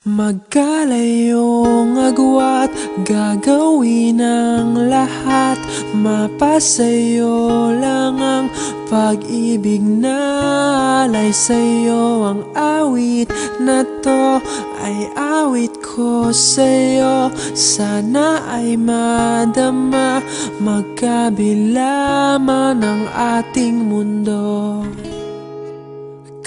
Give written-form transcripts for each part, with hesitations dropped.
Magkalayong agwat, gagawin ang lahat. Mapasayo lang ang pag-ibig na alay sa'yo. Ang awit na to ay awit ko sa'yo. Sana ay madama magkabila man ang ating mundo.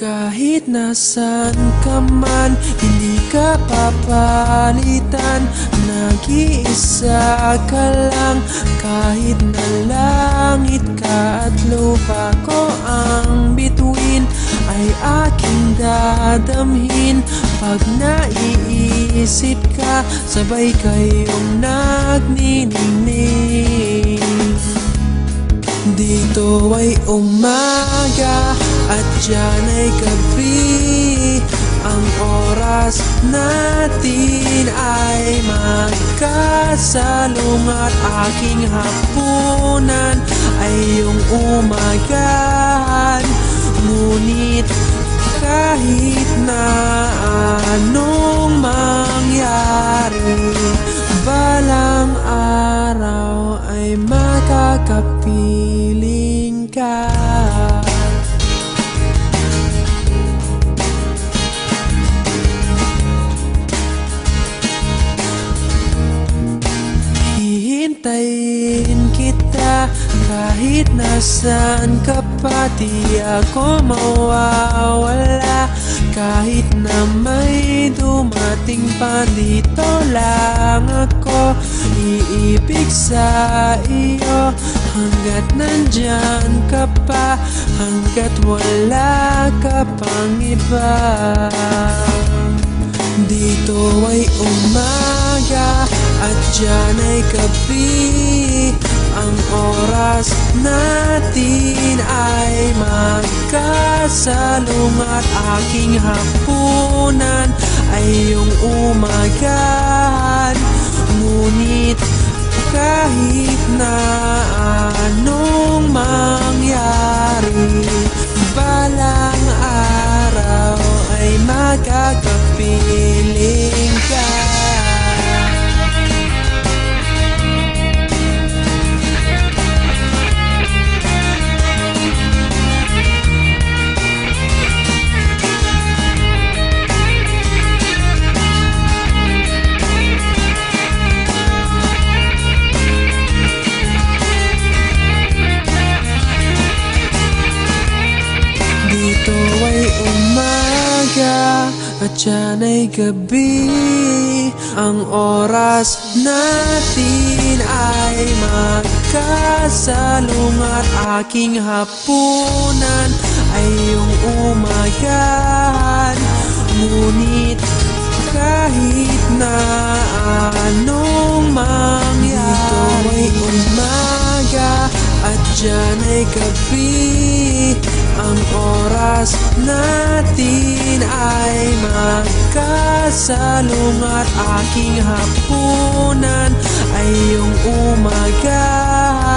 Kahit nasan ka man, hindi ka papalitan. Nag-iisa ka lang, kahit na langit ka at lupa ko ang bituin, ay aking dadamhin. Pag naiisip ka, sabay kayong nagniningning. Dito ay umaga at diyan ay gabi. Ang oras natin ay magkasalong at aking hapunan ay iyong umagahan. Ngunit kahit na anong mangyari, balang araw ay makakapiling ka. Hihintayin kita kahit nasaan ka pa. Di ako mawawala kahit na may dumating pa. Dito lang ako iibig sa iyo hanggat nandyan ka pa, hanggat wala ka pang iba. Dito ay umaga at diyan ay gabi. Ang oras natin ay magkasalong at aking hapunan ay iyong umagahan. Ngunit kahit na anong mangyari, balang araw ay magkakapiling ka. Dito ay umaga at diyan ay gabi. Ang oras natin ay magkasalong at aking hapunan ay iyong umagahan. Ngunit kahit na anong mangyari, dito ay umaga at diyan ay gabi. Ang oras natin ay magkasalong at aking hapunan ay iyong umagahan.